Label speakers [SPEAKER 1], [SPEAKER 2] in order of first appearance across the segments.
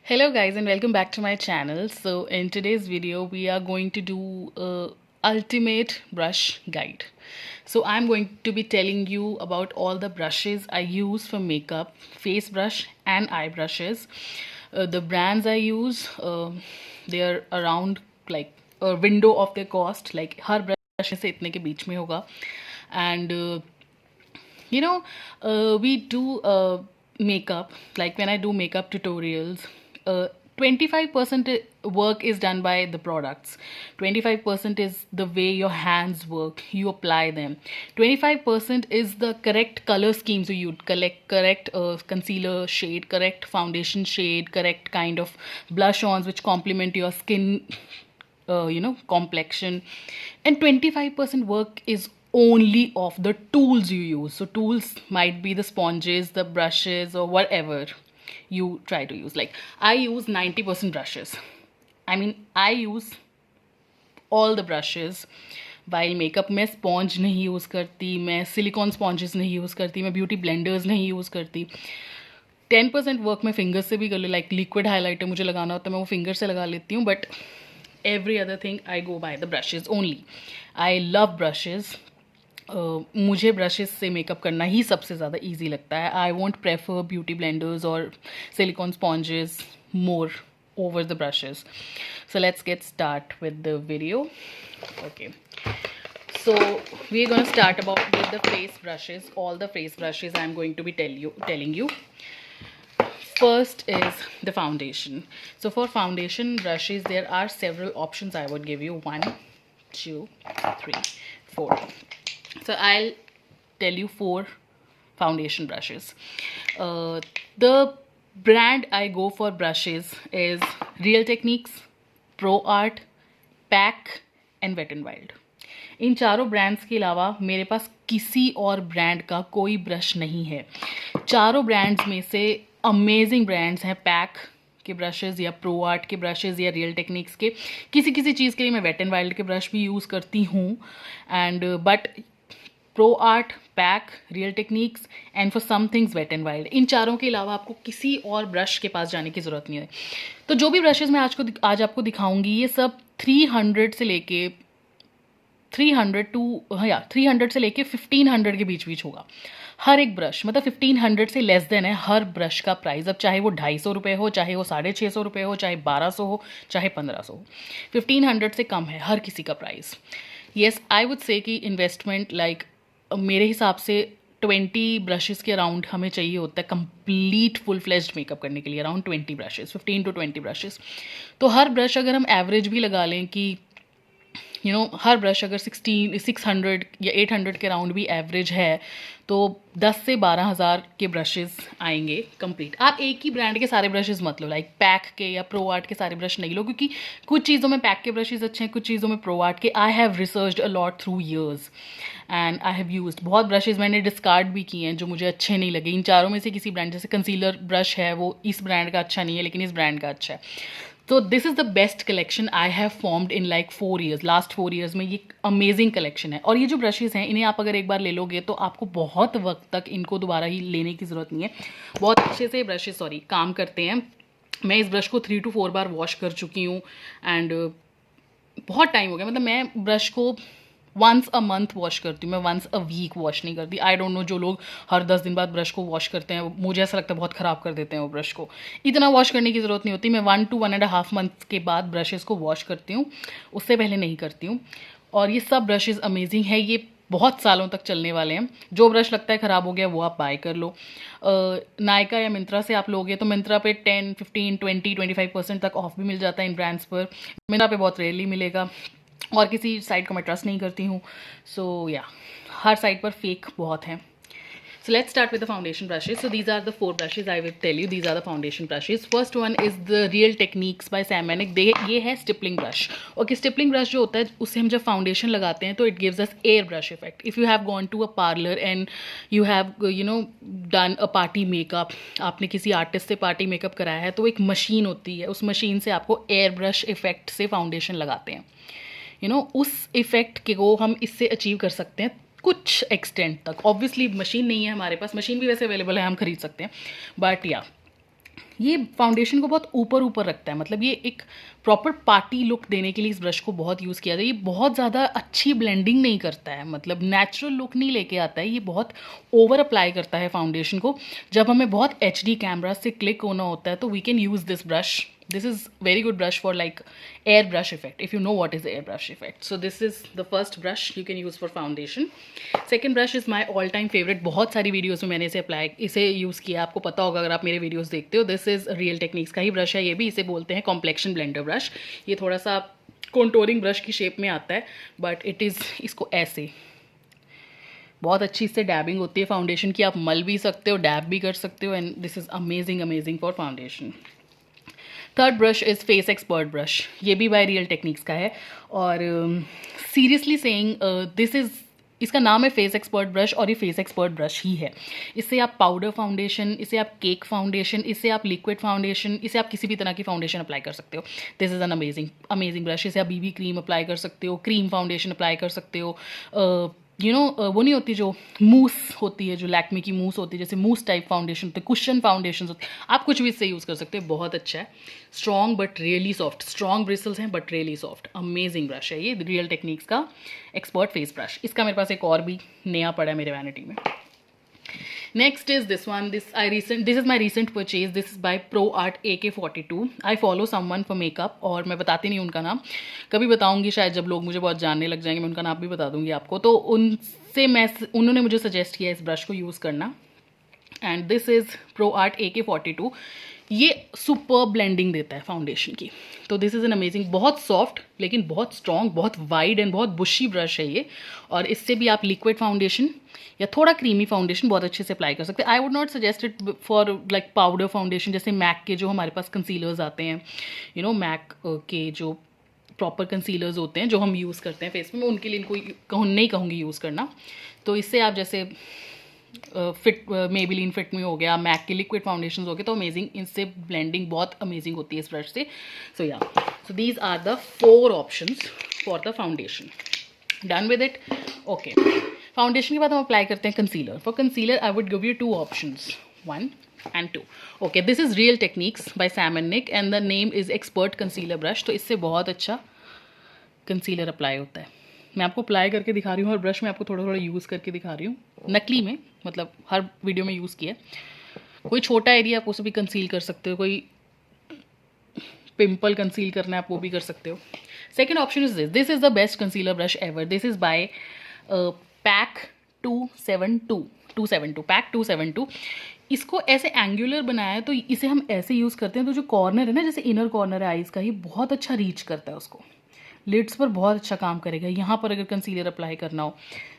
[SPEAKER 1] Hello guys and welcome back to my channel. So in today's video we are going to do a ultimate brush guide. So I'm going to be telling you about all the brushes I use for makeup, face brush and eye brushes. The brands I use, they are around like a window of their cost, like her brush से इतने के बीच में होगा. And we do makeup, like when I do makeup tutorials, 25% work is done by the products, 25% is the way your hands work, you apply them, 25% is the correct color schemes you use, correct concealer shade, correct foundation shade, correct kind of blush ons which complement your skin complexion, and 25% work is only of the tools you use. So tools might be the sponges, the brushes, or whatever you try to use. Like I use 90% brushes. I use all the brushes. While makeup में sponge नहीं use करती, मैं silicon sponges नहीं use करती, मैं beauty blenders नहीं use करती. 10% work मैं फिंगर्स से भी कर लूँ, लाइक लिक्विड हाईलाइटर मुझे लगाना होता है मैं वो फिंगर से लगा लेती हूँ. But every other thing I go by the brushes only. I love brushes. मुझे ब्रशेस से मेकअप करना ही सबसे ज़्यादा ईजी लगता है. I won't prefer beauty blenders और silicone sponges more over the brushes. So let's get start with the video. Okay, so we're going to start with the face brushes, all the face brushes I'm going to be telling you. First is the foundation. So for foundation brushes there are several options I would give you. 1 2 3 4. So I'll tell you 4 foundation brushes. The brand I go for brushes is Real Techniques, Pro Art, Pack and Wet n Wild. इन चारों brands के अलावा मेरे पास किसी और brand का कोई brush नहीं है. चारों ब्रांड्स में से अमेजिंग ब्रांड्स हैं. पैक के ब्रशेज़ या प्रो आर्ट के ब्रशेज़ या रियल टेक्निक्स के. किसी किसी चीज़ के लिए मैं वेट एंड वाइल्ड के ब्रश भी यूज़ करती हूँ. And but Pro Art, PAC, Real Techniques and for some things Wet and Wild. इन चारों के अलावा आपको किसी और ब्रश के पास जाने की ज़रूरत नहीं है. तो जो भी ब्रशेज़ मैं आज आपको दिखाऊंगी ये सब 300 से लेके 300 से लेके 1500 के बीच बीच होगा हर एक ब्रश. मतलब 1500 से लेस देन है हर ब्रश का प्राइस. अब चाहे वो 250 रुपये हो, चाहे वो 650 रुपये हो, चाहे 1200 हो, चाहे 1500 हो, 1500 से कम है हर किसी का price. Yes, I would say कि इन्वेस्टमेंट लाइक मेरे हिसाब से 20 ब्रशेज़ के अराउंड हमें चाहिए होता है कंप्लीट फुल फ्लेज्ड मेकअप करने के लिए. Around 20 brushes, 15 to 20 brushes. तो हर ब्रश अगर हम एवरेज भी लगा लें कि हर ब्रश अगर 600 या 800 के राउंड भी एवरेज है तो 10 से 12 हज़ार के ब्रशेज़ आएंगे कंप्लीट. आप एक ही ब्रांड के सारे ब्रशेज़ मत लो, लाइक पैक के या प्रो आर्ट के सारे ब्रश नहीं लो, क्योंकि कुछ चीज़ों में पैक के ब्रशेज़ अच्छे हैं, कुछ चीज़ों में प्रो आर्ट के. I have researched a lot through years and I have used. बहुत ब्रशेज़ मैंने डिस्कार्ड भी किए हैं जो मुझे अच्छे नहीं लगे. इन चारों में से किसी ब्रांड, जैसे कंसीलर ब्रश है वो इस ब्रांड का अच्छा नहीं है लेकिन इस ब्रांड का अच्छा है. तो this is the best collection I have formed in like 4 years. Last 4 years में ये अमेजिंग कलेक्शन है. और ये जो ब्रशेज़ हैं इन्हें आप अगर एक बार ले लोगे तो आपको बहुत वक्त तक इनको दोबारा ही लेने की ज़रूरत नहीं है. बहुत अच्छे से ब्रशेज़ काम करते हैं. मैं इस ब्रश को 3 to 4 बार वॉश कर चुकी हूँ एंड बहुत टाइम हो गया. मतलब मैं ब्रश को वंस अ मंथ वॉश करती हूँ, मैं वंस अ वीक वॉश नहीं करती. आई डोंट नो जो लोग हर 10 दिन बाद ब्रश को वॉश करते हैं, मुझे ऐसा लगता है बहुत ख़राब कर देते हैं वो ब्रश को. इतना वॉश करने की ज़रूरत नहीं होती. मैं 1 to 1.5 months के बाद ब्रशेज़ को वॉश करती हूँ, उससे पहले नहीं करती हूँ. और ये सब ब्रशेज़ अमेजिंग है, ये बहुत सालों तक चलने वाले हैं. जो ब्रश लगता है ख़राब हो गया वो आप बाय कर लो. नायका या मिंत्रा से आप लोगे तो मिंत्रा पे 10, 15, 20, 25% तक ऑफ भी मिल जाता है इन ब्रांड्स पर. मिंत्रा पे बहुत रेयरली मिलेगा और किसी साइट को मैं ट्रस्ट नहीं करती हूँ. सो या हर साइट पर फेक बहुत हैं. So let's start with the foundation brushes. So these are the 4 brushes I will tell you. These are the foundation brushes. First one is the Real Techniques by Sammanic. ये है stippling brush. Okay, stippling brush जो होता है उससे हम जब foundation लगाते हैं तो it gives us airbrush effect. If you have gone to a parlour and you have done a party makeup, आपने किसी आर्टिस्ट से पार्टी मेकअप कराया है तो एक मशीन होती है, उस मशीन से आपको एयर ब्रश इफेक्ट से फाउंडेशन लगाते हैं. उस इफ़ेक्ट को हम इससे अचीव कर सकते हैं कुछ एक्सटेंट तक. ऑब्वियसली मशीन नहीं है हमारे पास, मशीन भी वैसे अवेलेबल है, हम खरीद सकते हैं. बट या ये फाउंडेशन को बहुत ऊपर ऊपर रखता है, मतलब ये एक प्रॉपर पार्टी लुक देने के लिए इस ब्रश को बहुत यूज़ किया जाता है। ये बहुत ज़्यादा अच्छी ब्लेंडिंग नहीं करता है, मतलब नेचुरल लुक नहीं लेके आता है, ये बहुत ओवर अप्लाई करता है फाउंडेशन को। जब हमें बहुत HD कैमरा से क्लिक होना होता है तो we can use this brush. This is very good brush for like airbrush effect, if you know what is the airbrush effect. So this is the first brush you can use for foundation. Second brush is my all time favorite. बहुत सारी videos में मैंने इसे use किया, आपको पता होगा अगर आप मेरे वीडियोस देखते हो. दिस इज़ रियल टेक्निक्स का ही ब्रश है ये भी. इसे बोलते हैं कॉम्प्लेक्शन ब्लेंडर ब्रश. ये थोड़ा सा कॉन्टोरिंग ब्रश की शेप में आता है, बट इट इज़, इसको ऐसे बहुत अच्छी इससे डैबिंग होती है फाउंडेशन की. आप मल भी सकते हो, डैब भी कर सकते हो, and this is amazing for foundation. Third brush is face expert brush. ये भी बाय रियल टेक्निक्स का है, और सीरियसली सेइंग दिस इज़, इसका नाम है फेस एक्सपर्ट ब्रश, और ये फेस एक्सपर्ट ब्रश ही है. इससे आप पाउडर फाउंडेशन, इसे आप केक फाउंडेशन, इसे आप लिक्विड फाउंडेशन, इसे आप किसी भी तरह की फाउंडेशन अप्लाई कर सकते हो. This is an amazing brush. इसे आप BB क्रीम अप्लाई कर सकते हो, क्रीम फाउंडेशन अप्लाई कर सकते हो. वो नहीं होती जो मूस होती है, जो लैक्मे की मूस होती है, जैसे मूस टाइप फाउंडेशन होती है, कुशन फाउंडेशन होती है, आप कुछ भी इससे यूज़ कर सकते हो. बहुत अच्छा है. Strong but really soft. Strong bristles हैं but really soft. Amazing brush है ये, रियल टेक्निक्स का एक्सपर्ट फेस ब्रश. इसका मेरे पास एक और भी नया पड़ा है मेरे वैनिटी में. Next is this one. This is my recent purchase. This is by ProArt AK42. I follow someone for makeup, और मैं बताती नहीं उनका नाम, कभी बताऊंगी शायद जब लोग मुझे बहुत जानने लग जाएंगे, मैं उनका नाम भी बता दूंगी आपको. तो उन्होंने मुझे सजेस्ट किया इस ब्रश को यूज़ करना, and this is ProArt AK42. ये सुपर ब्लेंडिंग देता है फाउंडेशन की. तो दिस इज़ एन अमेजिंग, बहुत सॉफ्ट लेकिन बहुत स्ट्रॉन्ग, बहुत वाइड एंड बहुत बुशी ब्रश है ये. और इससे भी आप लिक्विड फाउंडेशन या थोड़ा क्रीमी फाउंडेशन बहुत अच्छे से अप्लाई कर सकते हैं. I would not suggest it for like powder foundation, जैसे मैक के जो हमारे पास कंसीलर्स आते हैं, मैक के जो प्रॉपर कंसीलर्स होते हैं जो हम यूज़ करते हैं फेस में, उनके लिए इनको नहीं कहूँगी यूज़ करना. तो इससे आप जैसे मेबेलिन फिट में हो गया, मैक के लिक्विड फाउंडेशन हो गए, तो अमेजिंग, इनसे ब्लेंडिंग बहुत अमेजिंग होती है इस ब्रश से. So these are the 4 options for the foundation. Done with it. Okay, foundation के बाद हम अप्लाई करते हैं concealer. For concealer I would give you 2 options, 1 and 2. Okay, this is real techniques by Sam and Nick, and the name is expert concealer brush. तो इससे बहुत अच्छा concealer apply होता है. मैं आपको अप्लाई करके दिखा रही हूँ, और ब्रश में आपको थोड़ा थोड़ा यूज़ करके दिखा रही हूँ, नकली में, मतलब हर वीडियो में यूज़ किया. कोई छोटा एरिया आप उसे भी कंसील कर सकते हो, कोई पिंपल कंसील करना है आप वो भी कर सकते हो. Second option is this is the best concealer brush ever. This is by pack 272 pack 272. इसको ऐसे एंगुलर बनाया है, तो इसे हम ऐसे यूज़ करते हैं, तो जो कॉर्नर है ना, जैसे इनर कॉर्नर है आईज़ का, ये बहुत अच्छा रीच करता है उसको. लिड्स पर बहुत अच्छा काम करेगा. यहाँ पर अगर कंसीलर अप्लाई करना हो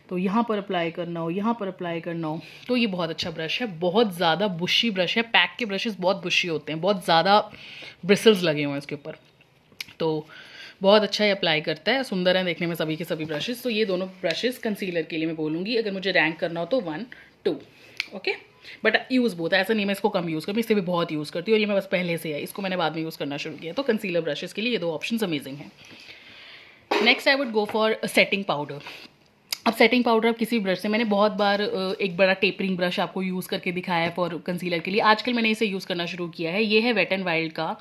[SPEAKER 1] तो यहाँ पर अप्लाई करना हो, यहाँ पर अप्लाई करना हो, तो ये बहुत अच्छा ब्रश है. बहुत ज़्यादा बुशी ब्रश है. पैक के ब्रशेस बहुत बुशी होते हैं, बहुत ज़्यादा ब्रिसल्स लगे हुए हैं इसके ऊपर, तो बहुत अच्छा ही अप्लाई करता है. सुंदर है देखने में सभी के सभी ब्रशेस. तो ये दोनों ब्रशेस कंसीलर के लिए मैं बोलूँगी. अगर मुझे रैंक करना हो तो 1, 2. ओके, बट यूज़ बहुत है, ऐसा नहीं मैं इसको कम यूज़ करूँ, इससे भी बहुत यूज़ करती हूँ, और ये मैं बस पहले से है, इसको मैंने बाद में यूज़ करना शुरू किया. तो कंसीलर ब्रशेस के लिए ये 2 ऑप्शन अमेजिंग हैं. Next I would go for setting powder. अब सेटिंग पाउडर आप किसी ब्रश से, मैंने बहुत बार एक बड़ा टेपरिंग ब्रश आपको यूज़ करके दिखाया है फॉर कंसीलर के लिए. आजकल मैंने इसे यूज़ करना शुरू किया है. ये है वेट एंड वाइल्ड का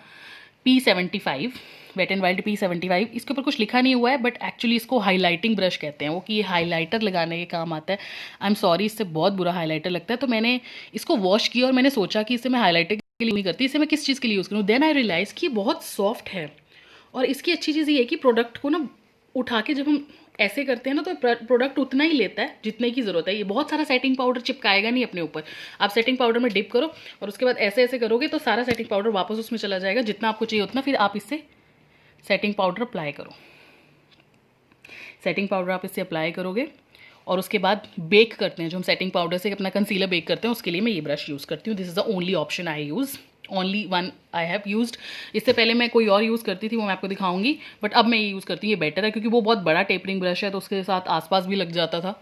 [SPEAKER 1] P75, wait and wild P75. इसके ऊपर कुछ लिखा नहीं हुआ है, बट एक्चुअली इसको हाईलाइटिंग ब्रश कहते हैं वो, कि ये हाईलाइटर लगाने के काम आता है. आई एम सॉरी, इससे बहुत बुरा हाईलाइटर लगता है. तो मैंने इसको वॉश किया और मैंने सोचा कि इसे मैं हाईलाइटर के लिए नहीं करती, इसे मैं किस चीज़ के लिए यूज़ करूँ. देन आई रियलाइज़ कि ये बहुत सॉफ्ट है, और इसकी अच्छी चीज़ ये है कि प्रोडक्ट को ना उठा के जब हम ऐसे करते हैं ना, तो प्रोडक्ट उतना ही लेता है जितने की ज़रूरत है. ये बहुत सारा सेटिंग पाउडर चिपकाएगा नहीं अपने ऊपर. आप सेटिंग पाउडर में डिप करो और उसके बाद ऐसे ऐसे करोगे तो सारा सेटिंग पाउडर वापस उसमें चला जाएगा. जितना आपको चाहिए उतना फिर आप इससे सेटिंग पाउडर अप्लाई करो. सेटिंग पाउडर आप इससे अप्लाई करोगे, और उसके बाद बेक करते हैं, जो हम सेटिंग पाउडर से अपना कंसीलर बेक करते हैं, उसके लिए मैं ये ब्रश यूज़ करती हूँ. This is the only option I use, only one I have used. इससे पहले मैं कोई और यूज़ करती थी, वो मैं आपको दिखाऊंगी, बट अब मैं ये यूज़ करती हूँ. ये बेटर है क्योंकि वो बहुत बड़ा टेपरिंग ब्रश है, तो उसके साथ आसपास भी लग जाता था.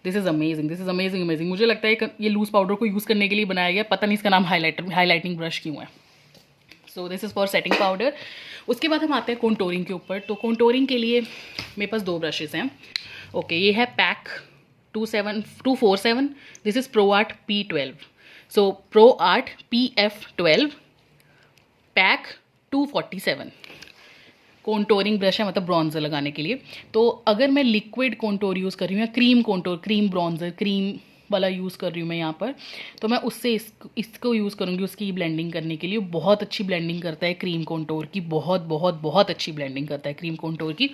[SPEAKER 1] This is amazing. मुझे लगता है ये लूज पाउडर को यूज़ करने के लिए बनाया गया. पता नहीं इसका नाम हाईलाइटिंग ब्रश क्यों है. सो this is for setting powder. उसके बाद हम आते हैं कॉन्टोरिंग के ऊपर. तो कॉन्टोरिंग के लिए मेरे पास 2 ब्रशेज़ हैं. ओके, ये है pack 247. This is ProArt P12. So ProArt PF12. Pack 247 contouring brush है, मतलब ब्रॉन्जर लगाने के लिए। तो अगर मैं लिक्विड कॉन्टोर यूज़ कर रही हूँ या cream contour, cream bronzer, cream वाला यूज़ कर रही हूँ मैं यहाँ पर, तो मैं उससे इसको यूज़ करूँगी उसकी ब्लेंडिंग करने के लिए। बहुत अच्छी ब्लेंडिंग करता है क्रीम कॉन्टोर की, बहुत बहुत बहुत अच्छी ब्लेंडिंग करता है क्रीम कॉन्टोर की।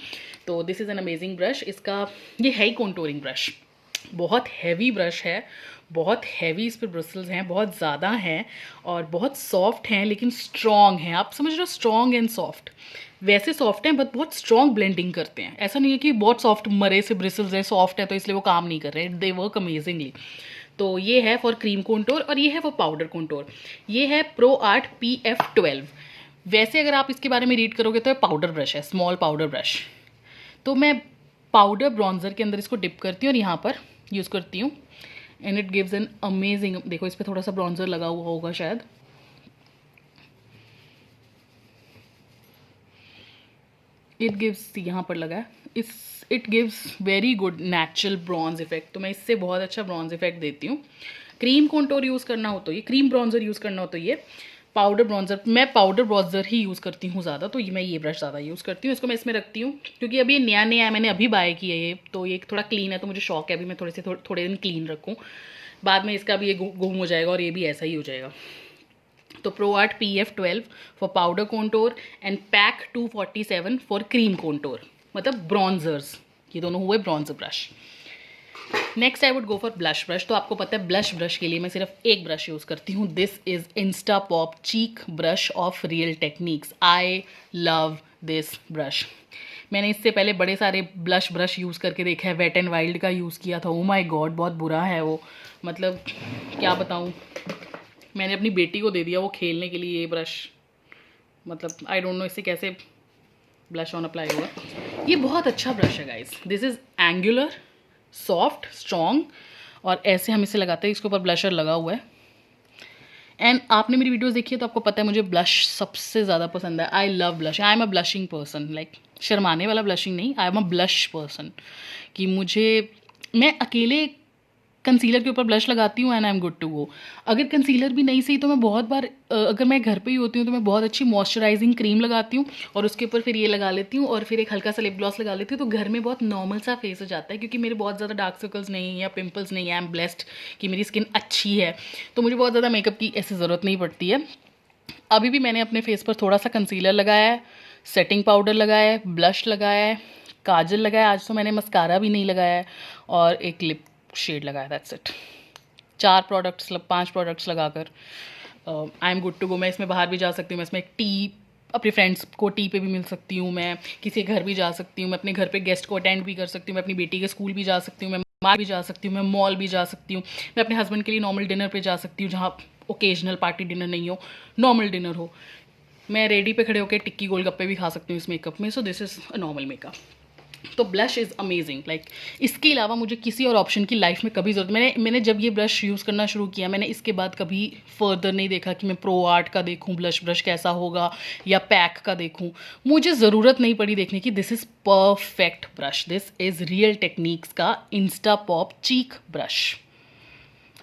[SPEAKER 1] तो this is an amazing brush. इसका ये है ही कॉन्टोरिंग ब्रश, बहुत हैवी ब्रश है, बहुत हैवी इस पर ब्रिसल्स हैं, बहुत ज़्यादा हैं और बहुत सॉफ्ट हैं, लेकिन स्ट्रॉन्ग हैं। आप समझ रहे हो, स्ट्रॉन्ग एंड सॉफ्ट। वैसे सॉफ्ट हैं बट बहुत स्ट्रॉन्ग ब्लेंडिंग करते हैं। ऐसा नहीं है कि बहुत सॉफ्ट मरे से ब्रिसल्स हैं, सॉफ्ट है तो इसलिए वो काम नहीं कर रहे हैं, दे वर्क अमेजिंगली। तो ये है फॉर क्रीम कॉन्टोर और ये है फॉर पाउडर कॉन्टोर। ये है प्रो आर्ट PF12। वैसे अगर आप इसके बारे में रीड करोगे तो ये पाउडर ब्रश है, स्मॉल पाउडर ब्रश। तो मैं पाउडर ब्रॉन्जर के अंदर इसको डिप करती हूँ और यहाँ पर यूज़ करती हूँ and it gives an amazing, देखो इस पर थोड़ा सा ब्रॉन्जर लगा हुआ होगा शायद, इट गिव्स, यहाँ पर लगा है, it gives very good natural bronze effect. तो मैं इससे बहुत अच्छा ब्रॉन्ज इफेक्ट देती हूँ। क्रीम कॉन्टोर यूज़ करना हो तो ये, क्रीम ब्रॉन्जर यूज़ करना हो तो ये, पाउडर ब्रॉन्जर, मैं पाउडर ब्रॉन्जर ही यूज़ करती हूँ ज़्यादा, तो मैं ये ब्रश ज़्यादा यूज़ करती हूँ। इसको मैं इसमें रखती हूँ क्योंकि अभी ये नया नया है, मैंने अभी बाय किया है ये, तो ये थोड़ा क्लीन है, तो मुझे शौक है अभी मैं थोड़े दिन क्लीन रखूँ, बाद में इसका भी ये गुम हो जाएगा और ये भी ऐसा ही हो जाएगा। तो pro art PF12 for powder contour and pack 247 for cream contour, मतलब ब्रॉन्जर्स, ये दोनों हुए bronzer brush. Next I would go for blush brush. तो आपको पता है ब्लश ब्रश के लिए मैं सिर्फ एक ब्रश यूज़ करती हूँ। This is Insta pop cheek brush off real techniques. I love this brush. मैंने इससे पहले बड़े सारे ब्लश ब्रश यूज़ करके देखा है, वेट एंड वाइल्ड का यूज़ किया था, ओ माई गॉड बहुत बुरा है वो, मतलब क्या बताऊँ। मैंने अपनी बेटी को दे दिया वो खेलने के लिए ये ब्रश, मतलब आई डोंट नो इससे कैसे ब्लश ऑन अप्लाई होगा। ये बहुत अच्छा ब्रश है guys, this is angular, soft, strong, और ऐसे हम इसे लगाते हैं, इसके ऊपर ब्लशर लगा हुआ है। एंड आपने मेरी वीडियोस देखी है तो आपको पता है मुझे ब्लश सबसे ज़्यादा पसंद है। I love blush, I am a blushing person, like शर्माने वाला ब्लशिंग नहीं, I am a blush person. कि मैं अकेले कंसीलर के ऊपर ब्लश लगाती हूँ and I am good to go. अगर कंसीलर भी नहीं सही तो मैं बहुत बार अगर मैं घर पे ही होती हूँ तो मैं बहुत अच्छी मॉइस्चराइजिंग क्रीम लगाती हूँ और उसके ऊपर फिर ये लगा लेती हूँ और फिर एक हल्का सा लिप ग्लॉस लगा लेती हूँ, तो घर में बहुत नॉर्मल सा फेस हो जाता है। क्योंकि मेरे बहुत ज़्यादा डार्क सर्कल्स नहीं है या पिंपल्स नहीं है, आई एम ब्लेस्ड कि मेरी स्किन अच्छी है, तो मुझे बहुत ज़्यादा मेकअप की ऐसी ज़रूरत नहीं पड़ती है। अभी भी मैंने अपने फेस पर थोड़ा सा कंसीलर लगाया है, सेटिंग पाउडर लगाया है, ब्लश लगाया है, काजल लगाया है, आज तो मैंने मस्कारा भी नहीं लगाया है, और एक लिप शेड लगाया, दैट्स इट। 5 प्रोडक्ट्स लगाकर I am good to go. मैं इसमें बाहर भी जा सकती हूँ, मैं इसमें एक टी, अपने फ्रेंड्स को टी पे भी मिल सकती हूँ, मैं किसी घर भी जा सकती हूँ, मैं अपने घर पे गेस्ट को अटेंड भी कर सकती हूँ, मैं अपनी बेटी के स्कूल भी जा सकती हूँ, मैं मार्केट भी जा सकती हूँ, मैं मॉल भी जा सकती हूँ, मैं अपने हस्बैंड के लिए नॉर्मल डिनर पे जा सकती हूँ, जहाँ ओकेजनल पार्टी डिनर नहीं हो, नॉर्मल डिनर हो। मैं रेडी पे खड़े होकर टिक्की गोलगप्पे भी खा सकती हूँ इस मेकअप में। सो this is a normal makeup. तो ब्लश इज़ अमेजिंग, लाइक इसके अलावा मुझे किसी और ऑप्शन की लाइफ में कभी ज़रूरत, मैंने जब ये ब्रश यूज़ करना शुरू किया, मैंने इसके बाद कभी फर्दर नहीं देखा कि मैं प्रो आर्ट का देखूं ब्लश ब्रश कैसा होगा या पैक का देखूं। मुझे ज़रूरत नहीं पड़ी देखने की। This is perfect brush, this is real techniques का insta pop cheek brush,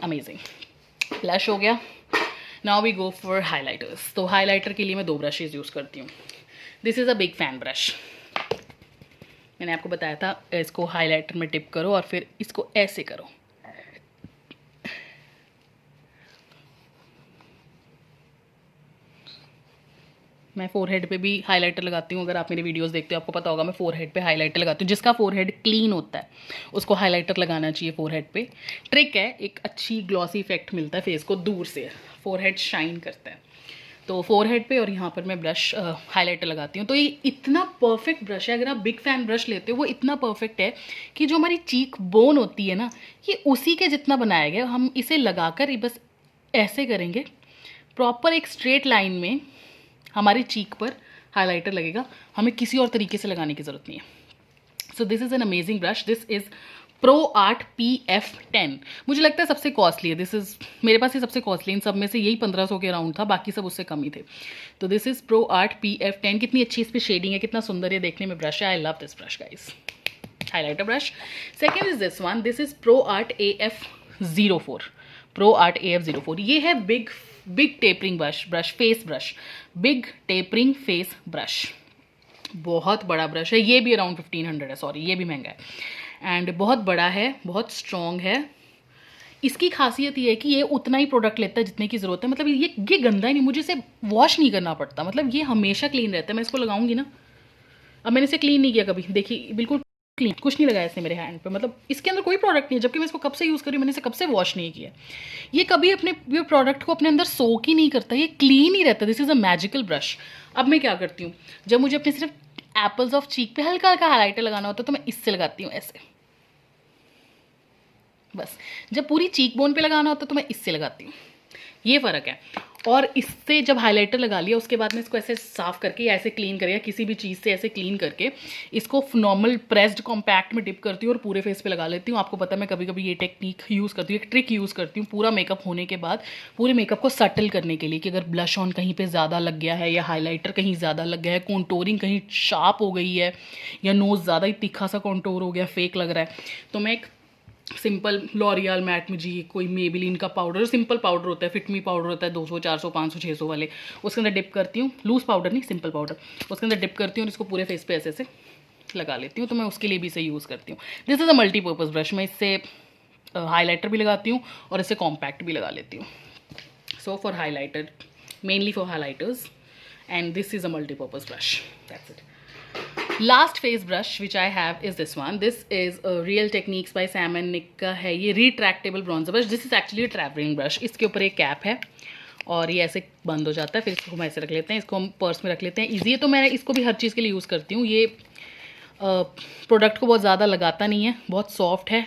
[SPEAKER 1] amazing. Blush हो गया, now we go for highlighters. तो हाईलाइटर के लिए मैं 2 ब्रशेज़ यूज़ करती हूँ। This is a big fan brush. मैंने आपको बताया था इसको हाइलाइटर में टिप करो और फिर इसको ऐसे करो। मैं फोरहेड पे भी हाइलाइटर लगाती हूँ। अगर आप मेरी वीडियोस देखते हो आपको पता होगा मैं फोरहेड पे हाइलाइटर लगाती हूँ। जिसका फोरहेड क्लीन होता है उसको हाइलाइटर लगाना चाहिए फोरहेड पे। ट्रिक है, एक अच्छी ग्लॉसी इफेक्ट मिलता है फेस को दूर से, फोरहेड शाइन करता है। तो फोरहेड पे और यहाँ पर मैं ब्रश हाइलाइटर लगाती हूँ। तो ये इतना परफेक्ट ब्रश है, अगर आप बिग फैन ब्रश लेते हो वो इतना परफेक्ट है कि जो हमारी चीक बोन होती है ना, ये उसी के जितना बनाया गया। हम इसे लगाकर बस ऐसे करेंगे, प्रॉपर एक स्ट्रेट लाइन में हमारी चीक पर हाइलाइटर लगेगा, हमें किसी और तरीके से लगाने की ज़रूरत नहीं है। सो this is an amazing brush. This is pro art PF10। मुझे लगता है सबसे कॉस्टली है, दिस इज़ मेरे पास ये सबसे कॉस्टली, इन सब में से यही 1500 के अराउंड था, बाकी सब उससे कम ही थे। तो this is pro art PF10। कितनी अच्छी इस पर शेडिंग है, कितना सुंदर ये देखने में ब्रश है। I love this brush guys, highlighter brush. Second is this one, this is pro art AF04। Pro art AF04 ये है big big tapering brush face brush, big tapering face brush, बहुत बड़ा ब्रश है। ये भी around 1500 है, sorry ये भी महंगा है एंड बहुत बड़ा है, बहुत स्ट्रॉन्ग है। इसकी खासियत ये है कि ये उतना ही प्रोडक्ट लेता है जितने की ज़रूरत है। मतलब ये गंदा ही नहीं, मुझे इसे वॉश नहीं करना पड़ता, मतलब ये हमेशा क्लीन रहता है। मैं इसको लगाऊंगी ना, अब मैंने इसे क्लीन नहीं किया कभी, देखिए बिल्कुल क्लीन, कुछ नहीं लगाया इसने मेरे हैंड पे, मतलब इसके अंदर कोई प्रोडक्ट नहीं है, जबकि मैं इसको कब से यूज़ करी, मैंने इसे कब से वॉश नहीं किया। ये कभी अपने ये प्रोडक्ट को अपने अंदर सोक ही नहीं करता, ये क्लीन ही रहता है। This is a magical brush. अब मैं क्या करती हूँ, जब मुझे अपने सिर्फ एप्पल्स ऑफ चीक पे हल्का हल्का हाईलाइटर लगाना होता है तो मैं इससे लगाती हूँ ऐसे, बस। जब पूरी चीक बोन पे लगाना होता है तो मैं इससे लगाती हूँ, ये फ़र्क है। और इससे जब हाइलाइटर लगा लिया उसके बाद में इसको ऐसे साफ़ करके या ऐसे क्लीन करके, किसी भी चीज़ से ऐसे क्लीन करके इसको नॉर्मल प्रेस्ड कॉम्पैक्ट में डिप करती हूँ और पूरे फेस पे लगा लेती हूँ। आपको पता है मैं कभी कभी ये टेक्निक यूज़ करती हूँ, एक ट्रिक यूज़ करती हूँ पूरा मेकअप होने के बाद, पूरे मेकअप को सटल करने के लिए कि अगर ब्लश ऑन कहीं पर ज़्यादा लग गया है या हाईलाइटर कहीं ज़्यादा लग गया है, कॉन्टोरिंग कहीं शार्प हो गई है या नोज़ ज़्यादा ही तीखा सा कॉन्टोर हो गया, फेक लग रहा है, तो मैं एक सिंपल लॉरियल मैट में जी कोई मेबेलिन का पाउडर, सिंपल पाउडर होता है, फिटमी पाउडर होता है 200 400 500 600 वाले, उसके अंदर डिप करती हूँ, लूज पाउडर नहीं सिंपल पाउडर, उसके अंदर डिप करती हूँ और इसको पूरे फेस पे ऐसे ऐसे लगा लेती हूँ। तो मैं उसके लिए भी इसे यूज़ करती हूँ। This is a multipurpose brush. मैं इससे हाईलाइटर भी लगाती हूँ और इससे कॉम्पैक्ट भी लगा लेती हूँ। So for highlighter, mainly for highlighters, and this is a multipurpose brush, that's it. Last face brush which I have is this one. This is Real techniques by Sam and Nic का है ये retractable bronzer brush. This is actually travelling brush. इसके ऊपर एक cap है और ये ऐसे बंद हो जाता है, फिर इसको हम ऐसे रख लेते हैं, इसको हम पर्स में रख लेते हैं, ईजी है। तो मैं इसको भी हर चीज़ के लिए यूज़ करती हूँ। ये प्रोडक्ट को बहुत ज़्यादा लगाता नहीं है, बहुत सॉफ्ट है,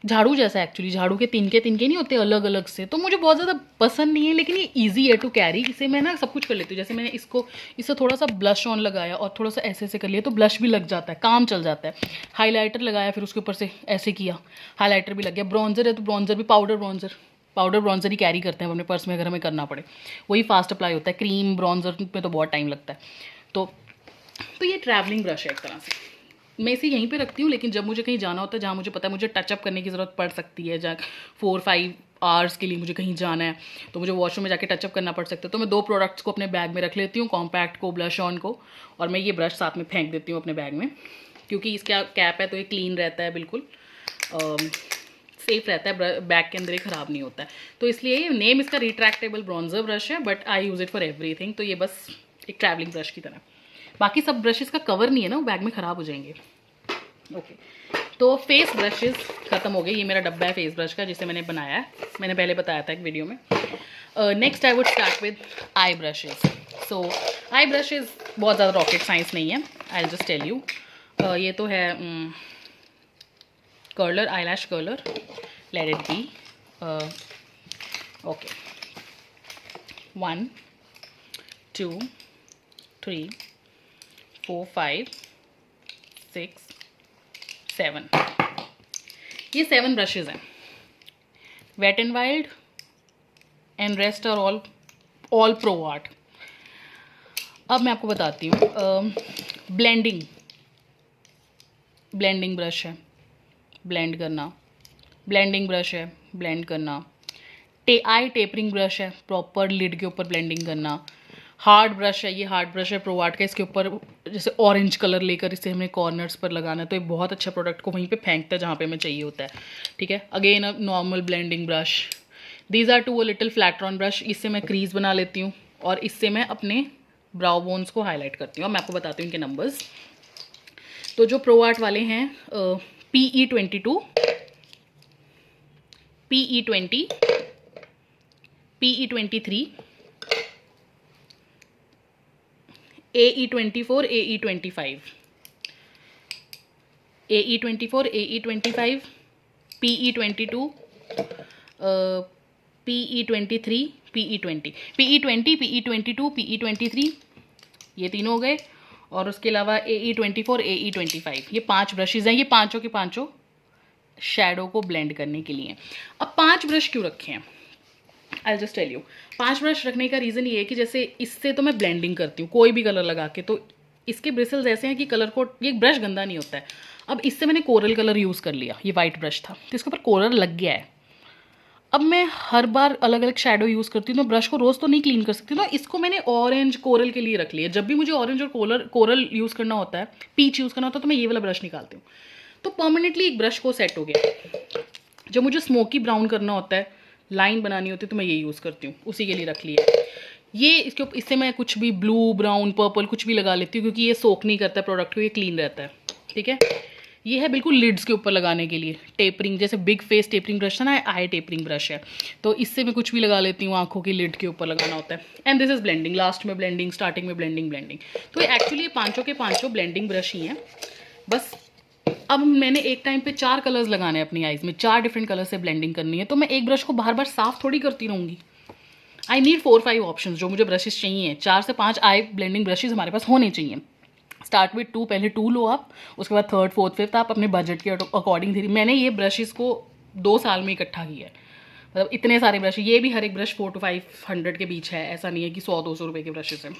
[SPEAKER 1] झाड़ू जैसा एक्चुअली, झाड़ू के तिनके नहीं होते अलग अलग से, तो मुझे बहुत ज़्यादा पसंद नहीं है, लेकिन ये इजी है टू कैरी। इसे मैं ना सब कुछ कर लेती हूँ। जैसे मैंने इससे थोड़ा सा ब्लश ऑन लगाया और थोड़ा सा ऐसे कर लिया तो ब्लश भी लग जाता है, काम चल जाता है। हाईलाइटर लगाया, फिर उसके ऊपर से ऐसे किया, हाईलाइटर भी लग गया। ब्रॉन्जर है तो ब्रॉन्जर भी पाउडर ब्रॉन्जर ही कैरी करते हैं अपने पर्स में अगर हमें करना पड़े, वही फास्ट अप्लाई होता है। क्रीम ब्रॉन्जर में तो बहुत टाइम लगता है। तो ये ट्रैवलिंग ब्रश है एक तरह से। मैं इसे यहीं पे रखती हूँ, लेकिन जब मुझे कहीं जाना होता है, जहाँ मुझे पता है मुझे टचअप करने की ज़रूरत पड़ सकती है, जहाँ 4-5 आवर्स के लिए मुझे कहीं जाना है, तो मुझे वॉशरूम में जाके टचअप करना पड़ सकता है, तो मैं 2 प्रोडक्ट्स को अपने बैग में रख लेती हूँ, कॉम्पैक्ट को, ब्लश ऑन को, और मैं ये ब्रश साथ में फेंक देती हूँ अपने बैग में, क्योंकि इसका कैप है तो ये क्लीन रहता है, बिल्कुल सेफ रहता है, बैग के अंदर ही ख़राब नहीं होता है। तो इसलिए नेम इसका रिट्रैक्टेबल ब्रॉन्जर ब्रश है, but I use it for everything. तो ये बस एक ट्रैवलिंग ब्रश की तरह। बाकी सब ब्रशेज़ का कवर नहीं है ना, वो बैग में ख़राब हो जाएंगे। ओके तो फेस ब्रशेस ख़त्म हो गए। ये मेरा डब्बा है फेस ब्रश का, जिसे मैंने बनाया है, मैंने पहले बताया था एक वीडियो में। Next I would start with eye brushes. So eye brushes बहुत ज़्यादा रॉकेट साइंस नहीं है, I will just tell you. ये तो है curler, eyelash curler, let it be. Okay 1 2 3 4 5 6 7, ये 7 ब्रशेज़ हैं। Wet and wild and rest are all pro art. अब मैं आपको बताती हूँ, ब्लेंडिंग ब्रश है, ब्लेंड करना, ब्लेंडिंग ब्रश है, ब्लेंड करना, आई टेपरिंग ब्रश है, प्रॉपर लिड के ऊपर ब्लेंडिंग करना। हार्ड ब्रश है, ये हार्ड ब्रश है प्रो आर्ट का, इसके ऊपर जैसे ऑरेंज कलर लेकर इसे हमें कॉर्नर्स पर लगाना है, तो ये बहुत अच्छा प्रोडक्ट को वहीं पे फेंकता है जहाँ पे हमें चाहिए होता है, ठीक है। Again a normal blending brush. These are 2 little फ्लैट्रॉन ब्रश। इससे मैं क्रीज बना लेती हूँ और इससे मैं अपने ब्राउ बोन्स को हाईलाइट करती हूँ। मैं आपको बताती हूँ इनके नंबर्स। तो जो प्रो आर्ट वाले हैं, PE22, PE20, PE23, AE24, AE25, AE24, AE25, PE22, PE23, PE20, PE20, PE22, PE23, ये तीनों हो गए। और उसके अलावा AE24, AE25, ये 5 ब्रशेज़ हैं। ये पांचों के पांचों शैडो को ब्लेंड करने के लिए। अब 5 ब्रश क्यों रखे हैं, I just tell you. 5 brush रखने का रीज़न ये है कि जैसे इससे तो मैं ब्लेंडिंग करती हूँ कोई भी कलर लगा के, तो इसके ब्रिसल्स ऐसे हैं कि कलर को, ये ब्रश गंदा नहीं होता है। अब इससे मैंने कोरल कलर यूज़ कर लिया, ये वाइट ब्रश था तो इसके ऊपर कोरल लग गया है। अब मैं हर बार अलग अलग शेडो यूज़ करती हूँ, तो ब्रश को रोज़ तो नहीं क्लीन कर सकती, तो इसको मैंने ऑरेंज कोरल के लिए रख लिया। जब भी मुझे ऑरेंज और कोरल यूज़ करना होता है, पीच यूज़ करना होता है, तो मैं ये वाला ब्रश निकालती हूँ। तो परमानेंटली एक ब्रश को सेट हो गया। जब मुझे स्मोकी ब्राउन करना होता है, लाइन बनानी होती है, तो मैं ये यूज़ करती हूँ, उसी के लिए रख लिया। ये इससे मैं कुछ भी ब्लू ब्राउन पर्पल कुछ भी लगा लेती हूँ, क्योंकि ये सोक नहीं करता है प्रोडक्ट को, ये क्लीन रहता है। ठीक है, ये है बिल्कुल लिड्स के ऊपर लगाने के लिए टेपरिंग, जैसे बिग फेस टेपरिंग ब्रश था ना, आई टेपरिंग ब्रश है, तो इससे मैं कुछ भी लगा लेती हूँ, आंखों की लिड के ऊपर लगाना होता है। And this is blending, last में ब्लेंडिंग, स्टार्टिंग में ब्लेंडिंग। तो एक्चुअली ये पांचों के पांचों ब्लेंडिंग ब्रश ही हैं। बस अब मैंने एक टाइम पे 4 कलर्स लगाने हैं अपनी आईज में, 4 डिफरेंट कलर से ब्लेंडिंग करनी है, तो मैं एक ब्रश को बार बार साफ थोड़ी करती रहूँगी। आई नीड 4-5 ऑप्शन जो मुझे ब्रशेस चाहिए, 4 से 5 आई ब्लेंडिंग ब्रशेज हमारे पास होने चाहिए। स्टार्ट विथ 2, पहले 2 लो आप, उसके बाद 3rd 4th 5th आप अपने बजट के अकॉर्डिंग धीरे। मैंने ये ब्रशेस को 2 साल में इकट्ठा किया है, मतलब इतने सारे ब्रश, ये भी हर एक ब्रश 400 to 500 के बीच है, ऐसा नहीं है कि 100-200 रुपये के ब्रशेस हैं।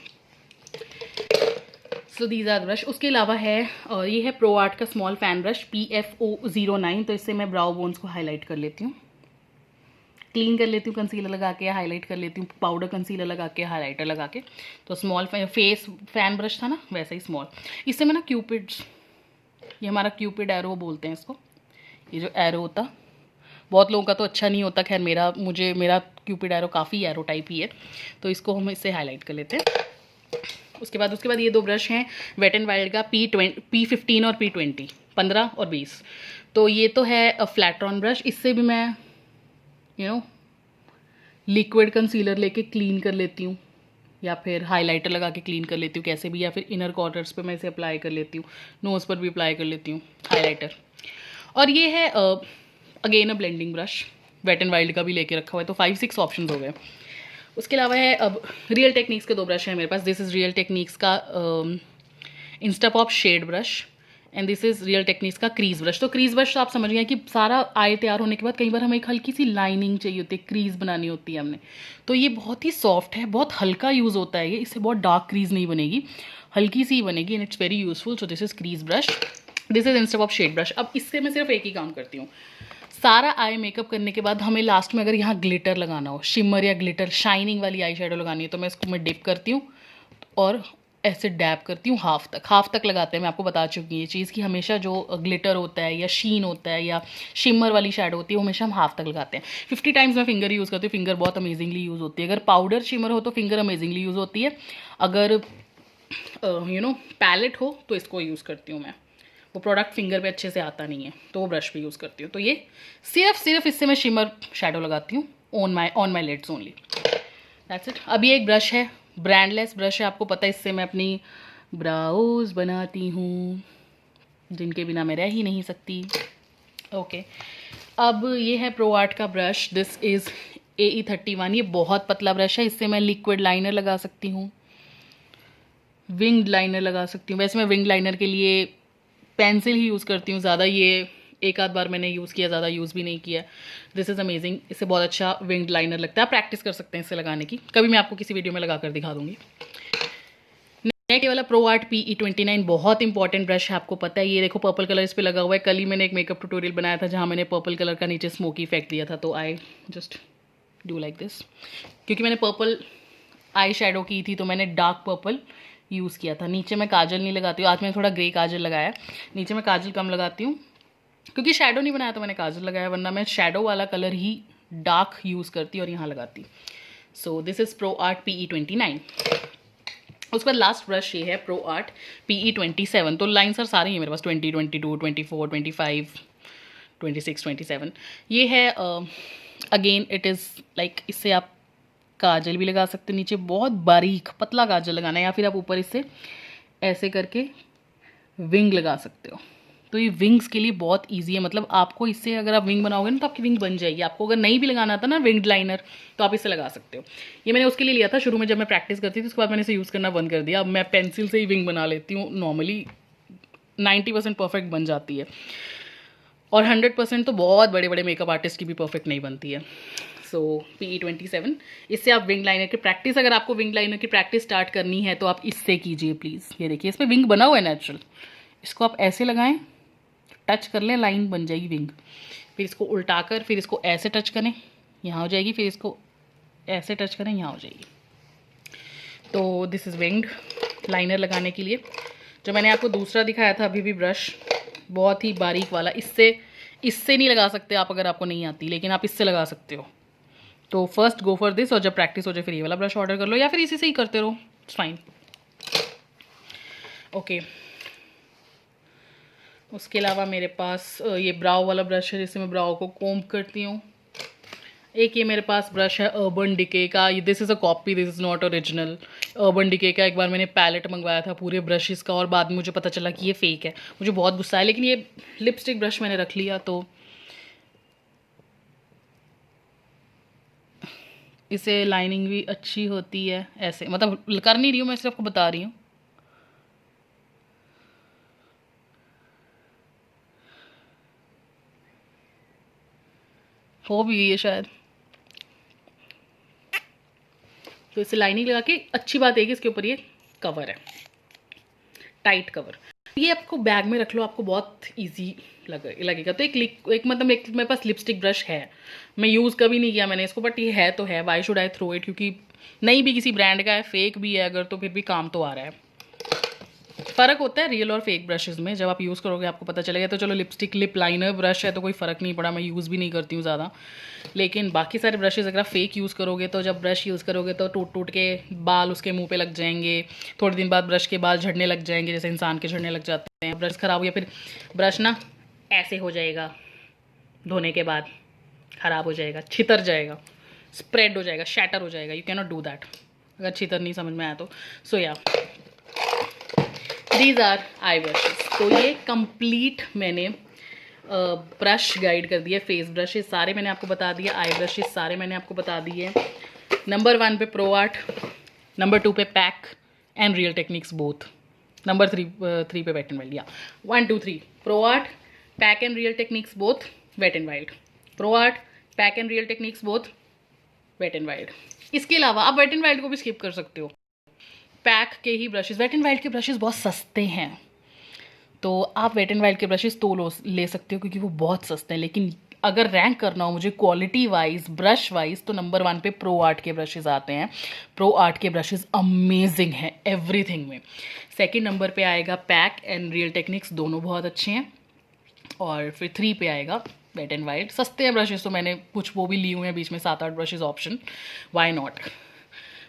[SPEAKER 1] So these are brush. उसके अलावा है ये है प्रो आर्ट का स्मॉल फैन ब्रश PFO09, तो इससे मैं ब्राउ बोन्स को हाईलाइट कर लेती हूँ, क्लीन कर लेती हूँ, कंसीलर लगा के हाईलाइट कर लेती हूँ, पाउडर कंसीलर लगा के हाईलाइटर लगा के। तो स्मॉल फेस फैन ब्रश था ना, वैसे ही स्मॉल। इससे मैं ना क्यूपिड्स, ये हमारा क्यूपिड एरो बोलते हैं इसको, ये जो एरो होता, बहुत लोगों का तो अच्छा नहीं होता, खैर मेरा क्यूपिड एरो काफ़ी एरो टाइप ही है, तो इसको हम इससे हाईलाइट कर लेते हैं। उसके बाद ये 2 ब्रश हैं वेट एंड वाइल्ड का P15 और P20, 15 और 20। तो ये तो है फ्लैट्रॉन ब्रश, इससे भी मैं लिक्विड कंसीलर लेके क्लीन कर लेती हूँ, या फिर हाइलाइटर लगा के क्लीन कर लेती हूँ, कैसे भी, या फिर इनर कॉर्नर्स पे मैं इसे अप्लाई कर लेती हूँ, नोज़ पर भी अप्लाई कर लेती हूँ हाइलाइटर। और ये है again a blending brush, Wet and Wild का भी लेके रखा हुआ है, तो 5-6 ऑप्शन हो गए। उसके अलावा है अब रियल टेक्निक्स के 2 ब्रश हैं मेरे पास। दिस इज़ रियल टेक्निक्स का Instapop shade brush, and this is real techniques का क्रीज ब्रश। तो क्रीज ब्रश तो आप समझ गए कि सारा आई तैयार होने के बाद कई बार हमें एक हल्की सी लाइनिंग चाहिए होती है, क्रीज बनानी होती है हमने, तो ये बहुत ही सॉफ्ट है, बहुत हल्का यूज़ होता है ये, इससे बहुत डार्क क्रीज नहीं बनेगी, हल्की सी बनेगी, and it's very useful. So this is crease brush, this is Instapop shade brush. अब इससे मैं सिर्फ एक ही काम करती हूँ, सारा आई मेकअप करने के बाद हमें लास्ट में अगर यहाँ ग्लिटर लगाना हो, शिमर या ग्लिटर शाइनिंग वाली आई शेडो लगानी है, तो मैं इसको डिप करती हूँ और ऐसे डैब करती हूँ हाफ तक लगाते हैं। मैं आपको बता चुकी हूँ ये चीज़ कि हमेशा जो ग्लिटर होता है या शीन होता है या शिमर वाली शेडो होती है, वो हमेशा हम हाफ तक लगाते हैं। 50 टाइम्स मैं फिंगर यूज़ करती हूँ, फिंगर बहुत अमेजिंगली यूज़ होती है। अगर पाउडर शिमर हो तो फिंगर अमेजिंगली यूज़ होती है, अगर पैलेट हो तो इसको यूज़ करती हूँ मैं, वो प्रोडक्ट फिंगर पे अच्छे से आता नहीं है, तो वो ब्रश पे यूज़ करती हूँ। तो ये सिर्फ इससे मैं शिमर शेडो लगाती हूँ on my lids only, that's it. अभी एक ब्रश है, ब्रांडलेस ब्रश है, आपको पता है, इससे मैं अपनी ब्राउज बनाती हूँ, जिनके बिना मैं रह ही नहीं सकती। ओके, अब ये है प्रो आर्ट का ब्रश, दिस इज़ AE31। ये बहुत पतला ब्रश है, इससे मैं लिक्विड लाइनर लगा सकती हूँ, विंग्ड लाइनर लगा सकती हूँ। वैसे मैं विंग लाइनर के लिए पेंसिल ही यूज़ करती हूँ ज़्यादा, ये एक आध बार मैंने यूज़ किया, ज़्यादा यूज़ भी नहीं किया। दिस इज़ अमेजिंग, इससे बहुत अच्छा विंग्ड लाइनर लगता है, आप प्रैक्टिस कर सकते हैं इससे लगाने की, कभी मैं आपको किसी वीडियो में लगा कर दिखा दूँगी। नेक्स्ट वाला प्रो आर्ट PE29, बहुत इंपॉर्टेंट ब्रश है, आपको पता है। ये देखो पर्पल कलर इस पर लगा हुआ है, कल ही मैंने एक मेकअप ट्यूटोरियल बनाया था जहाँ मैंने पर्पल कलर का नीचे स्मोकी इफेक्ट दिया था, तो I just do like this, क्योंकि मैंने पर्पल आई शेडो की थी तो मैंने डार्क पर्पल यूज़ किया था। नीचे मैं काजल नहीं लगाती हूँ, आज मैंने थोड़ा ग्रे काजल लगाया, नीचे मैं काजल कम लगाती हूँ, क्योंकि शेडो नहीं बनाया तो मैंने काजल लगाया, वरना मैं शेडो वाला कलर ही डार्क यूज़ करती और यहाँ लगाती। सो this is pro art PE29। उसके बाद लास्ट ब्रश ये है प्रो आर्ट PE27। तो लाइन सर सारे ही मेरे पास 20, 22, 24, 25, 26, 27। ये है अगेन इट इज़ लाइक, इससे आप काजल भी लगा सकते हैं, नीचे बहुत बारीक पतला काजल लगाना है, या फिर आप ऊपर इससे ऐसे करके विंग लगा सकते हो। तो ये विंग्स के लिए बहुत इजी है, मतलब आपको इससे अगर आप विंग बनाओगे ना तो आपकी विंग बन जाएगी। आपको अगर नहीं भी लगाना था ना विंग लाइनर, तो आप इससे लगा सकते हो। ये मैंने उसके लिए लिया था शुरू में जब मैं प्रैक्टिस करती थी, उसके बाद मैंने इसे यूज़ करना बंद कर दिया। अब मैं पेंसिल से ही विंग बना लेती हूँ, नॉर्मली 90% परफेक्ट बन जाती है, और 100% तो बहुत बड़े बड़े मेकअप आर्टिस्ट की भी परफेक्ट नहीं बनती है। सो PE27, इससे आप विंग लाइनर की प्रैक्टिस, अगर आपको विंग लाइनर की प्रैक्टिस स्टार्ट करनी है तो आप इससे कीजिए प्लीज़। ये देखिए इसमें विंग बना हुआ है नेचुरल, इसको आप ऐसे लगाएं, टच कर लें, लाइन बन जाएगी विंग। फिर इसको उल्टा कर फिर इसको ऐसे टच करें, यहाँ हो जाएगी, फिर इसको ऐसे टच करें यहाँ हो जाएगी। तो दिस इज़ विंग्ड लाइनर लगाने के लिए। जो मैंने आपको दूसरा दिखाया था अभी भी ब्रश, बहुत ही बारीक वाला, इससे नहीं लगा सकते आप अगर आपको नहीं आती, लेकिन आप इससे लगा सकते हो। तो फर्स्ट गो फॉर दिस, और जब प्रैक्टिस हो जाए फिर ये वाला ब्रश ऑर्डर कर लो, या फिर इसी से ही करते रहो, इट्स फाइन। ओके, उसके अलावा मेरे पास ये ब्राउ वाला ब्रश है जिससे मैं ब्राउ को कोम्ब करती हूँ। एक ये मेरे पास ब्रश है अर्बन डिके का, this is a copy, this is not original. Urban decay का एक बार मैंने पैलेट मंगवाया था पूरे ब्रशेस का, और बाद में मुझे पता चला कि ये फेक है। मुझे बहुत गुस्सा है, लेकिन ये लिपस्टिक ब्रश मैंने रख लिया, तो इसे लाइनिंग भी अच्छी होती है। ऐसे मतलब कर नहीं रही हूँ मैं, सिर्फ आपको बता रही हूँ। हो भी गई है शायद। तो इसे लाइनिंग लगा के, अच्छी बात है कि इसके ऊपर ये कवर है, टाइट कवर। ये आपको बैग में रख लो, आपको बहुत इजी लगेगा। तो एक मतलब एक मेरे पास लिपस्टिक ब्रश है, मैं यूज़ कभी नहीं किया मैंने इसको, बट ये है तो है, why should I throw it, क्योंकि नहीं भी किसी ब्रांड का है, फेक भी है अगर, तो फिर भी काम तो आ रहा है। फ़र्क होता है रियल और फेक ब्रशेज़ में, जब आप यूज़ करोगे आपको पता चलेगा। तो चलो लिपस्टिक लिप लाइनर ब्रश है तो कोई फ़र्क नहीं पड़ा, मैं यूज़ भी नहीं करती हूँ ज़्यादा, लेकिन बाकी सारे ब्रशेज़ अगर आप फेक यूज़ करोगे, तो जब ब्रश यूज़ करोगे तो टूट टूट के बाल उसके मुंह पे लग जाएंगे, थोड़े दिन बाद ब्रश के बाल झड़ने लग जाएंगे, जैसे इंसान के झड़ने लग जाते हैं। ब्रश ख़राब हो, या फिर ब्रश ना ऐसे हो जाएगा, धोने के बाद ख़राब हो जाएगा, छितर जाएगा, स्प्रेड हो जाएगा, शैटर हो जाएगा। You can not do that, अगर छितर नहीं समझ में आया तो। सो या दीज आर आई ब्रशेस। तो ये कंप्लीट मैंने ब्रश गाइड कर दिया। फेस ब्रशेस सारे मैंने आपको बता दिए, आई ब्रशेस सारे मैंने आपको बता दिए। नंबर 1 पे प्रो आर्ट, नंबर 2 पे Pac and Real Techniques both, number 3 पे वेट एंड वाइल्ड। या 1 2 3 Pro Art, Pac and Real Techniques both, Wet and Wild. Pro Art, Pac and Real Techniques both, Wet and Wild. इसके अलावा आप wait and wild को भी skip कर सकते हो। पैक के ही ब्रशेस, वेट एंड वाइल्ड के ब्रशेस बहुत सस्ते हैं, तो आप वेट एंड वाइल्ड के ब्रशेस तो ले सकते हो क्योंकि वो बहुत सस्ते हैं। लेकिन अगर रैंक करना हो मुझे क्वालिटी वाइज, ब्रश वाइज, तो नंबर 1 पे प्रो आर्ट के ब्रशेस आते हैं। प्रो आर्ट के ब्रशेस अमेजिंग हैं एवरीथिंग में। सेकंड नंबर पे आएगा पैक एंड रियल टेक्निक्स, दोनों बहुत अच्छे हैं। और फिर 3 पे आएगा वेट एंड वाइल्ड। सस्ते हैं ब्रशेस, तो मैंने कुछ वो भी लिए हुए हैं बीच में, 7-8 ब्रशेस ऑप्शन, वाई नॉट।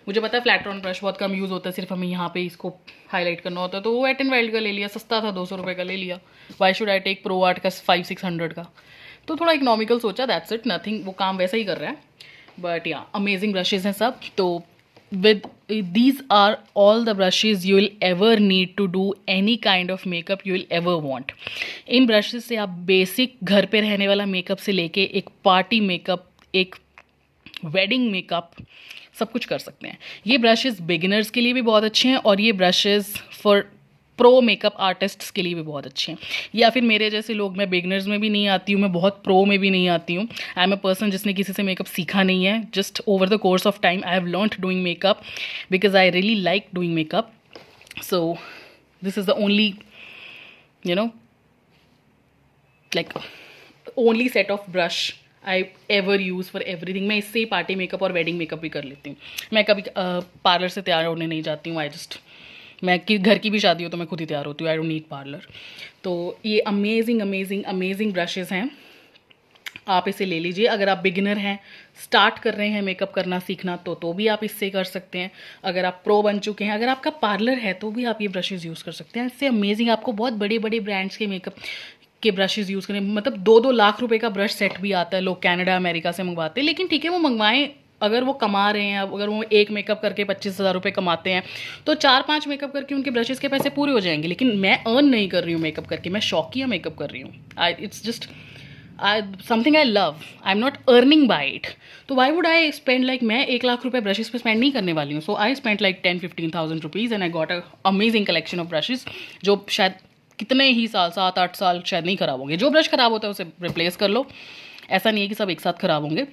[SPEAKER 1] मुझे पता है फ्लैटरॉन ब्रश बहुत कम यूज़ होता है, सिर्फ हमें यहाँ पे इसको हाईलाइट करना होता है, तो वो वेट एंड वाइल्ड का ले लिया, सस्ता था 200 रुपये का ले लिया। Y should I take pro art का 500-600 का, तो थोड़ा इकोनॉमिकल सोचा, दैट्स इट, नथिंग, वो काम वैसा ही कर रहा है। बट या अमेजिंग ब्रशेज हैं सब। तो with these are all the brushes you will ever need to do any kind of makeup you will ever want. In brushes से आप बेसिक घर पे रहने वाला मेकअप से लेके एक पार्टी मेकअप, एक वेडिंग मेकअप, सब कुछ कर सकते हैं। ये ब्रशेस बिगिनर्स के लिए भी बहुत अच्छे हैं, और ये brushes for pro makeup artists के लिए भी बहुत अच्छे हैं। या फिर मेरे जैसे लोग, मैं बिगिनर्स में भी नहीं आती हूँ, मैं बहुत प्रो में भी नहीं आती हूँ। आई एम अ पर्सन जिसने किसी से मेकअप सीखा नहीं है, just over the course of time I have learned doing makeup because I really like doing makeup. So this is the only like only set of brush I ever use for everything. मैं इससे ही party makeup और wedding makeup भी कर लेती हूँ। मैं कभी parlour से तैयार होने नहीं जाती हूँ, मैं घर की भी शादी हो तो मैं खुद ही तैयार होती हूँ, आई डोंट नीड पार्लर। तो ये अमेजिंग अमेजिंग अमेजिंग ब्रशेज़ हैं, आप इसे ले लीजिए। अगर आप बिगिनर हैं, स्टार्ट कर रहे हैं मेकअप करना सीखना, तो भी आप इससे कर सकते हैं। अगर आप प्रो बन चुके हैं, अगर आपका पार्लर है, तो भी आप ये ब्रशेज़ यूज़ कर सकते हैं। इससे अमेजिंग, आपको बहुत बड़े बड़े ब्रांड्स के मेकअप के ब्रशेज़ यूज़ करें, मतलब 2-2 लाख रुपए का ब्रश सेट भी आता है, लोग कनाडा अमेरिका से मंगवाते हैं। लेकिन ठीक है, वो मंगवाएं, अगर वो कमा रहे हैं, अगर वो एक मेकअप करके 25,000 रुपये कमाते हैं, तो 4-5 मेकअप करके उनके ब्रशेज़ के पैसे पूरे हो जाएंगे। लेकिन मैं अर्न नहीं कर रही हूँ मेकअप करके, मैं शौकिया मेकअप कर रही हूँ। It's just something I love, I am not earning by it. तो why would I spend, like मैं 1 लाख रुपये ब्रशेज़ पे स्पेंड नहीं करने वाली हूँ। So I spend like 10-15,000 rupees and I got a amazing collection of brushes, जो शायद कितने ही साल, 7-8 साल शायद नहीं ख़राब होंगे। जो ब्रश ख़राब होता है उसे रिप्लेस कर लो, ऐसा नहीं है कि सब एक साथ ख़राब होंगे।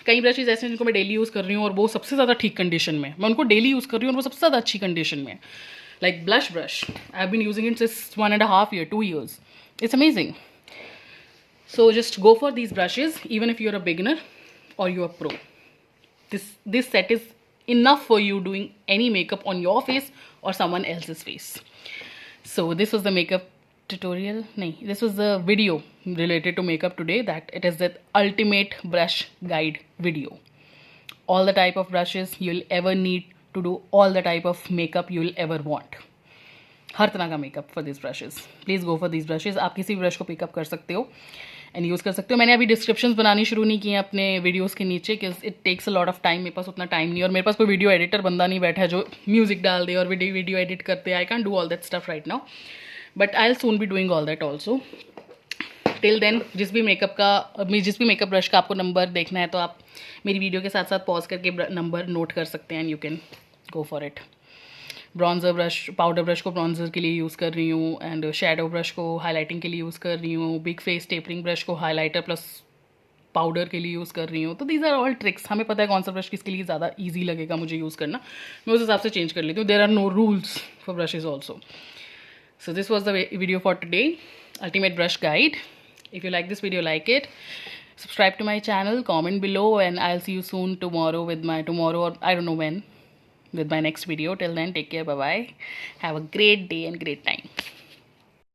[SPEAKER 1] कई ब्रशेज़ ऐसे हैं जिनको मैं डेली यूज़ कर रही हूँ और वो सबसे ज़्यादा ठीक कंडीशन में, मैं उनको डेली यूज़ कर रही हूँ और वो सबसे ज़्यादा अच्छी कंडीशन में। Like blush brush, I have been using it since 1.5 year, 2 years. It's amazing. So just go for these brushes even if you're a beginner. or you are pro. This set is enough for you doing any makeup on your face or someone else's face. So this was the makeup tutorial. Nahi, this was the video related to makeup today. That it is the ultimate brush guide video. All the type of brushes you'll ever need to do all the type of makeup you'll ever want. हर तरह का makeup for this brushes. Please go for this brushes. आप किसी भी brush को pickup कर सकते हो and use कर सकते हो. मैंने अभी डिस्क्रिप्शंस बनानी शुरू नहीं किए अपने वीडियोस के नीचे, कि it takes a lot of time. मेरे पास उतना टाइम नहीं, और मेरे पास कोई वीडियो एडिटर बंदा नहीं बैठा है जो म्यूजिक डाल दे और वीडियो एडिट करते. I can do all that stuff right now, but I will soon be doing all that also. Till then जिस भी मेकअप ब्रश का आपको नंबर देखना है तो आप मेरी वीडियो के साथ साथ पॉज करके नंबर नोट कर सकते हैं and you can go for it. Bronzer brush, powder brush को ब्रॉन्ज़र के लिए यूज़ कर रही हूँ, एंड शेडो ब्रश को हाइलाइटिंग के लिए यूज़ कर रही हूँ. बिग फेस टेपरिंग ब्रश को हाइलाइटर प्लस पाउडर के लिए यूज़ कर रही हूँ. तो दीज आर ऑल ट्रिक्स. हमें पता है कौन सा ब्रश किसके लिए ज़्यादा ईजी लगेगा मुझे यूज़ करना, मैं उस हिसाब से चेंज कर लेती हूँ. There are no rules for brushes also. So this was the video for today, ultimate brush guide. If you like this video, like it, subscribe to my channel, comment below, and I'll see you soon tomorrow or I don't know when, with my next video. Till then, take care, bye bye. Have a great day and great time.